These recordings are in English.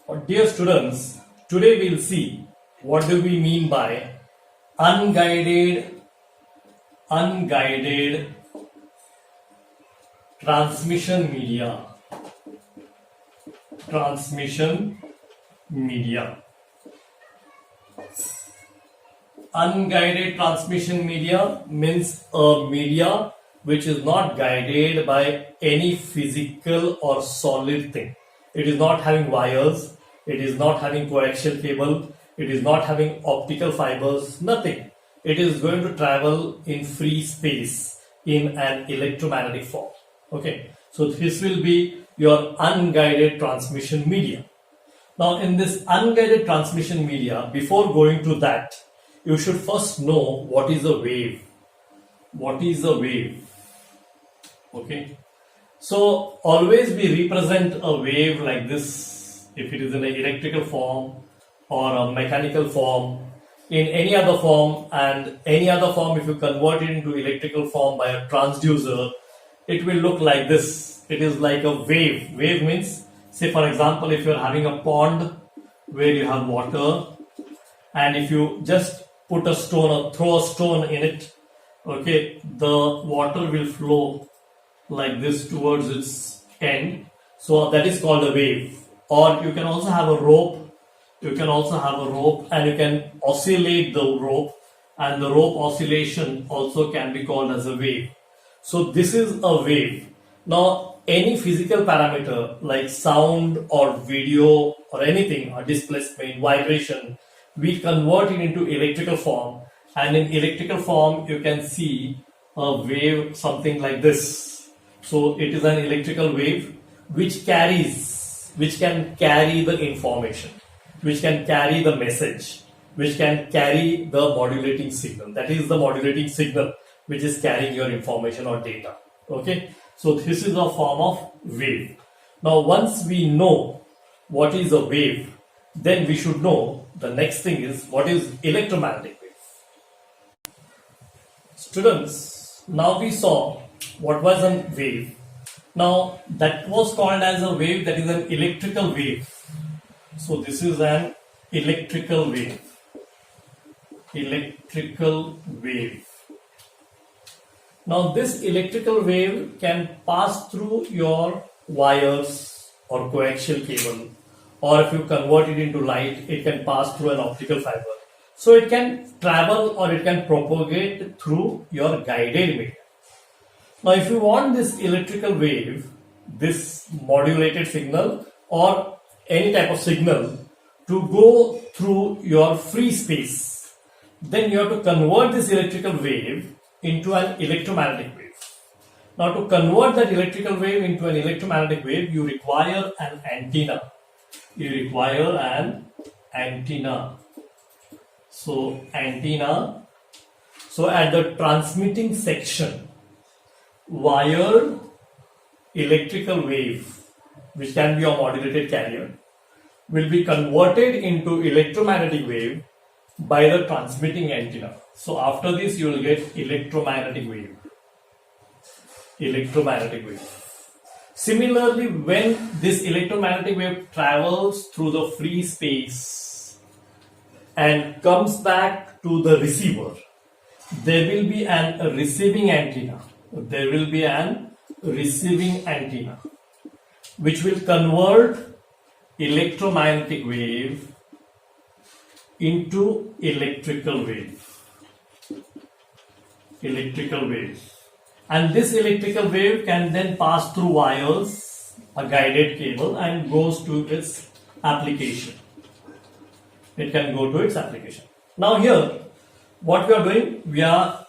Dear students, today we'll see what do we mean by unguided transmission media. Unguided transmission media means a media which is not guided by any physical or solid thing. It is not having wires, it is not having coaxial cable, it is not having optical fibers, nothing. It is going to travel in free space in an electromagnetic form. Okay, so this will be your unguided transmission media. Now in this unguided transmission media, before going to that, you should first know what is a wave. What is a wave? Okay, so always we represent a wave like this if it is in an electrical form or a mechanical form, in any other form, and any other form if you convert it into electrical form by a transducer, it will look like this. It is like a wave. Wave means, say for example, if you are having a pond where you have water, and if you just put a stone or throw a stone in it, okay, the water will flow like this towards its end. So that is called a wave. Or you can also have a rope. You can also have a rope and you can oscillate the rope, and the rope oscillation also can be called as a wave. So this is a wave. Now any physical parameter like sound or video or anything, or displacement, vibration, we convert it into electrical form, and in electrical form you can see a wave something like this. So it is an electrical wave which can carry the information, which can carry the message, which can carry the modulating signal. That is the modulating signal which is carrying your information or data. Okay, so this is a form of wave. Now once we know what is a wave, then we should know the next thing is what is electromagnetic wave. Students, now we saw what was a wave. Now that was called as a wave, that is an electrical wave. So this is an electrical wave. Now this electrical wave can pass through your wires or coaxial cable, or if you convert it into light, it can pass through an optical fiber. So it can travel or it can propagate through your guided media. Now if you want this electrical wave, this modulated signal or any type of signal to go through your free space, then you have to convert this electrical wave into an electromagnetic wave. Now to convert that electrical wave into an electromagnetic wave, you require an antenna. So antenna. So at the transmitting section, wired electrical wave, which can be a modulated carrier, will be converted into electromagnetic wave by the transmitting antenna. So after this you will get electromagnetic wave. Similarly, when this electromagnetic wave travels through the free space and comes back to the receiver, there will be a receiving antenna. Which will convert electromagnetic wave into electrical wave. And this electrical wave can then pass through wires, a guided cable, and goes to its application. It can go to its application. Now here, what we are doing, we are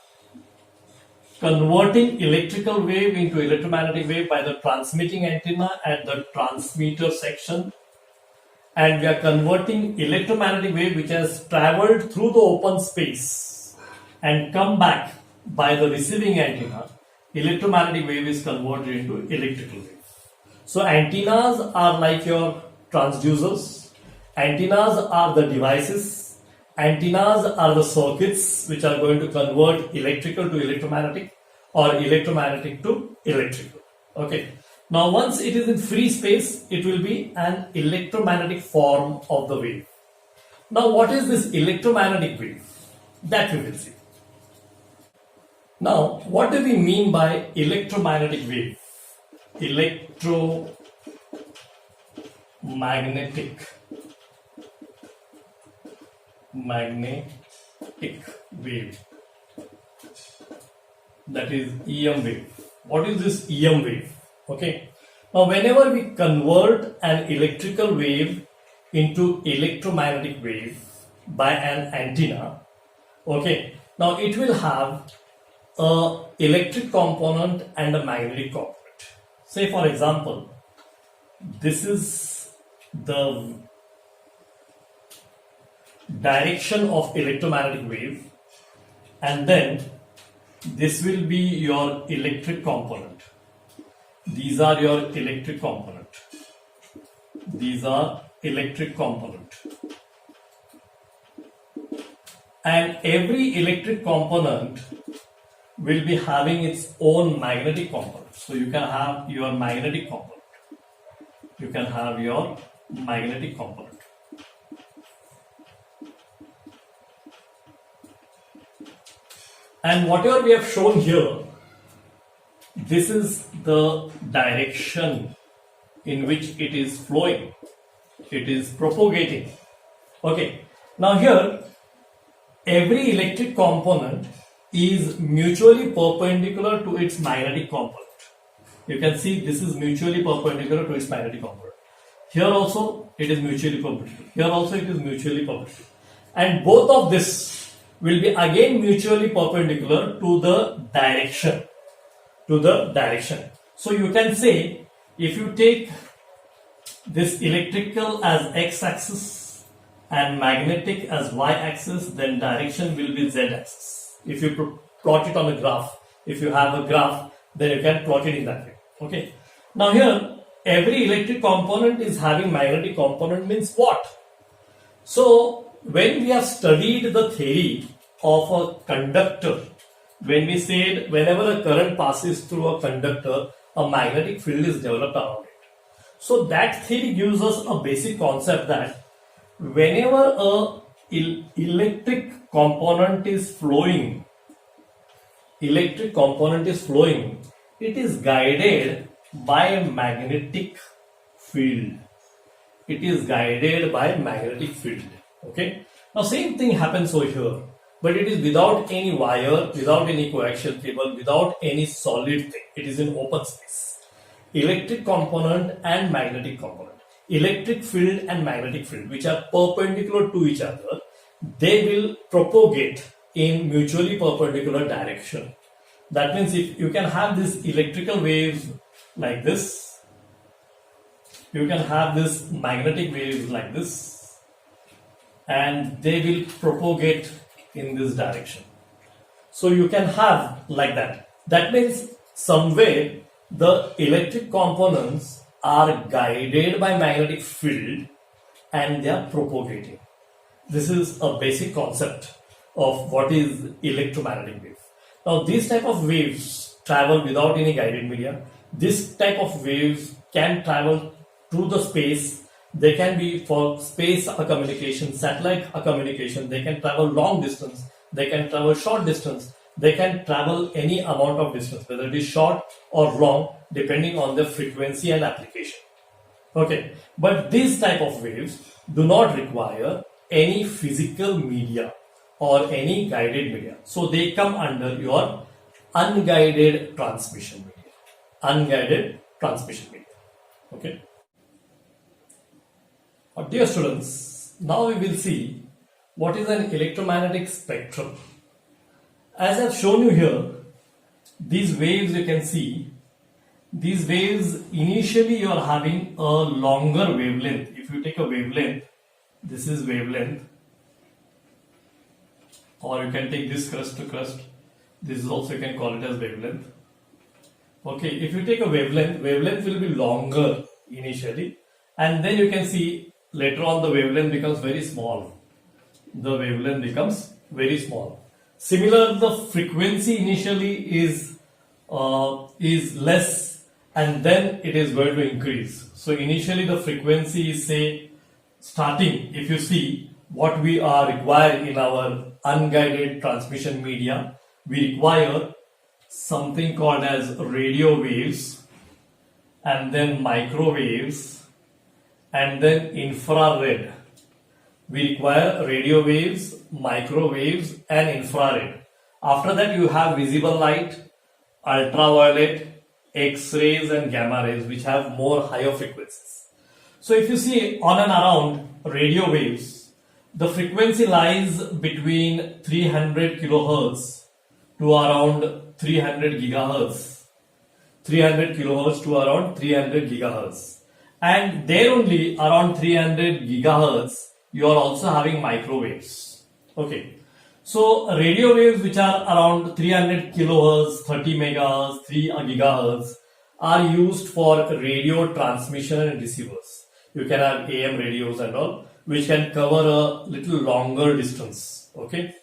converting electrical wave into electromagnetic wave by the transmitting antenna at the transmitter section, and we are converting electromagnetic wave which has traveled through the open space and come back by the receiving antenna. Electromagnetic wave is converted into electrical wave. So antennas are like your transducers, antennas are the devices, antennas are the circuits which are going to convert electrical to electromagnetic or electromagnetic to electrical. Okay. Now once it is in free space, it will be an electromagnetic form of the wave. Now what is this electromagnetic wave? That we will see. Now what do we mean by electromagnetic wave? Magnetic wave, that is EM wave. What is this EM wave? Okay, now whenever we convert an electrical wave into electromagnetic wave by an antenna, okay, now it will have a electric component and a magnetic component. Say for example, this is the direction of electromagnetic wave, and then this will be your electric component. These are your electric component. These are electric component. And every electric component will be having its own magnetic component. So you can have your magnetic component. You can have your magnetic component. And whatever we have shown here, this is the direction in which it is flowing. It is propagating. Okay. Now here, every electric component is mutually perpendicular to its magnetic component. You can see this is mutually perpendicular to its magnetic component. Here also it is mutually perpendicular. Here also it is mutually perpendicular. And both of this will be again mutually perpendicular to the direction. So you can say, if you take this electrical as x-axis and magnetic as y-axis, then direction will be z-axis. If you plot it on a graph, if you have a graph, then you can plot it in that way. Okay. Now here, every electric component is having magnetic component means what? So when we have studied the theory of a conductor, when we said whenever a current passes through a conductor, a magnetic field is developed around it. So that theory gives us a basic concept that whenever a electric component is flowing, it is guided by a magnetic field. It is guided by magnetic field. Okay. Now same thing happens over here, but it is without any wire, without any coaxial cable, without any solid thing. It is in open space. Electric component and magnetic component. Electric field and magnetic field, which are perpendicular to each other, they will propagate in mutually perpendicular direction. That means if you can have these electrical waves like this, you can have this magnetic waves like this, and they will propagate in this direction. So you can have like that. That means some way the electric components are guided by magnetic field and they are propagating. This is a basic concept of what is electromagnetic wave. Now these type of waves travel without any guided media. This type of waves can travel through the space. They can be for space communication, satellite communication. They can travel long distance. They can travel short distance. They can travel any amount of distance, whether it is short or long, depending on the frequency and application. Okay, but these type of waves do not require any physical media or any guided media. So they come under your unguided transmission media. Unguided transmission media. Okay. Dear students, now we will see what is an electromagnetic spectrum. As I have shown you here, these waves you can see, these waves initially you are having a longer wavelength. If you take a wavelength, this is wavelength, or you can take this crest to crest. This is also you can call it as wavelength. Okay, if you take a wavelength, wavelength will be longer initially, and then you can see later on the wavelength becomes very small. The wavelength becomes very small. Similar, the frequency initially is less, and then it is going to increase. So initially the frequency is, say, starting. If you see what we are required in our unguided transmission media, we require something called as radio waves, and then microwaves, and then infrared. We require radio waves, microwaves, and infrared. After that you have visible light, ultraviolet, X-rays and gamma rays, which have more higher frequencies. So if you see on and around radio waves, the frequency lies between 300 kilohertz to around 300 gigahertz. 300 kilohertz to around 300 gigahertz. And there only around 300 gigahertz, you are also having microwaves. Okay. So radio waves which are around 300 kilohertz, 30 megahertz, 3 gigahertz are used for radio transmission and receivers. You can have AM radios and all, which can cover a little longer distance. Okay.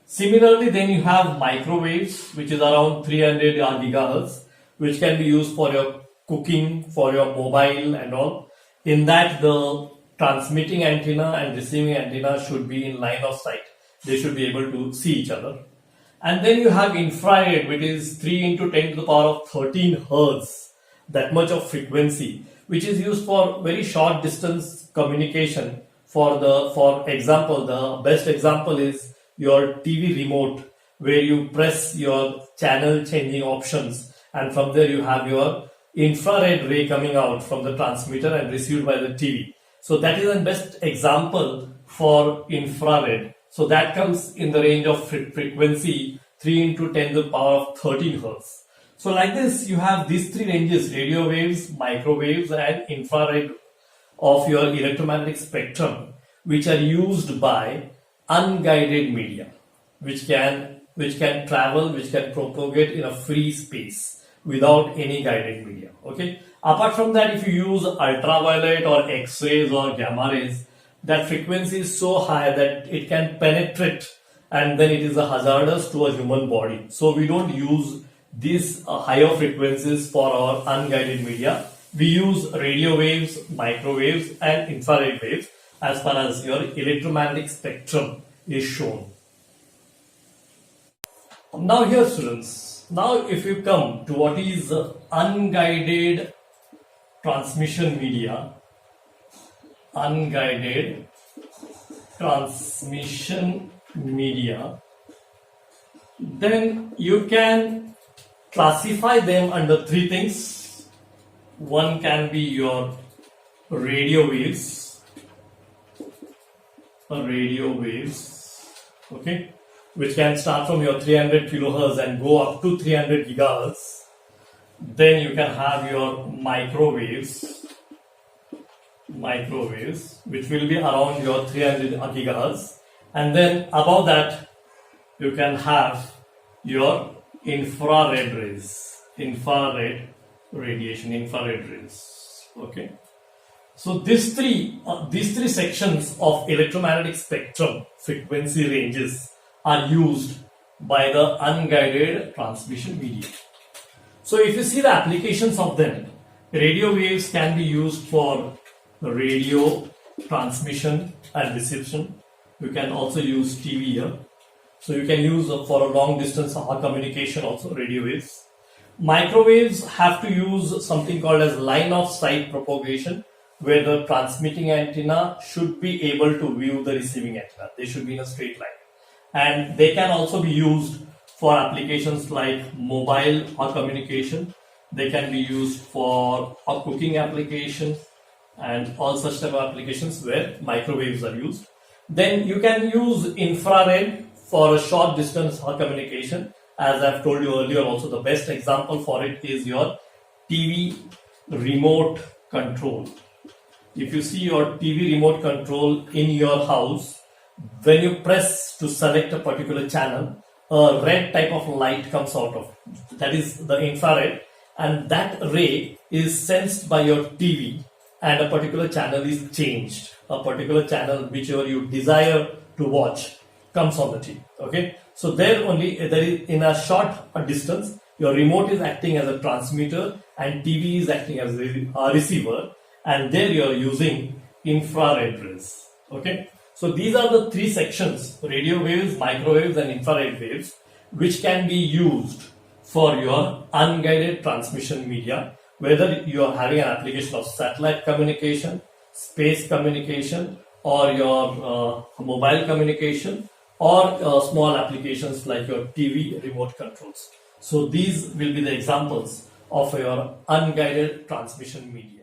Similarly, then you have microwaves, which is around 300 gigahertz, which can be used for your cooking, for your mobile and all. In that, the transmitting antenna and receiving antenna should be in line of sight. They should be able to see each other. And then you have infrared, which is 3 into 10 to the power of 13 hertz, that much of frequency, which is used for very short distance communication. For example, the best example is your TV remote, where you press your channel changing options, and from there you have your infrared ray coming out from the transmitter and received by the TV. So that is the best example for infrared. So that comes in the range of frequency 3 into 10 to the power of 13 hertz. So like this, you have these three ranges: radio waves, microwaves, and infrared of your electromagnetic spectrum, which are used by unguided media, which can travel, which can propagate in a free space without any guided media. Okay. Apart from that, if you use ultraviolet or X-rays or gamma rays, that frequency is so high that it can penetrate, and then it is hazardous to a human body. So we don't use these higher frequencies for our unguided media. We use radio waves, microwaves, and infrared waves as far as your electromagnetic spectrum is shown. Now here, students, now if you come to what is unguided transmission media, unguided transmission media, then you can classify them under three things. One can be your radio waves, okay, which can start from your 300 kilohertz and go up to 300 gigahertz. Then you can have your microwaves, which will be around your 300 gigahertz, and then above that you can have your infrared rays, infrared rays. Okay. So these three sections of electromagnetic spectrum frequency ranges are used by the unguided transmission media. So if you see the applications of them, radio waves can be used for radio transmission and reception. You can also use TV here. So you can use for a long distance communication also radio waves. Microwaves have to use something called as line of sight propagation, where the transmitting antenna should be able to view the receiving antenna. They should be in a straight line. And they can also be used for applications like mobile or communication. They can be used for a cooking application and all such type of applications where microwaves are used. Then you can use infrared for a short distance communication. As I've told you earlier also, the best example for it is your TV remote control. If you see your TV remote control in your house, when you press to select a particular channel, a red type of light comes out of it. That is the infrared, and that ray is sensed by your TV, and a particular channel is changed. A particular channel whichever you desire to watch comes on the TV. Okay, so there is in a short distance Your remote is acting as a transmitter and TV is acting as a receiver, and there you are using infrared rays. Okay, so these are the three sections: radio waves, microwaves, and infrared waves, which can be used for your unguided transmission media, whether you are having an application of satellite communication, space communication, or your mobile communication, or small applications like your TV remote controls. So these will be the examples of your unguided transmission media.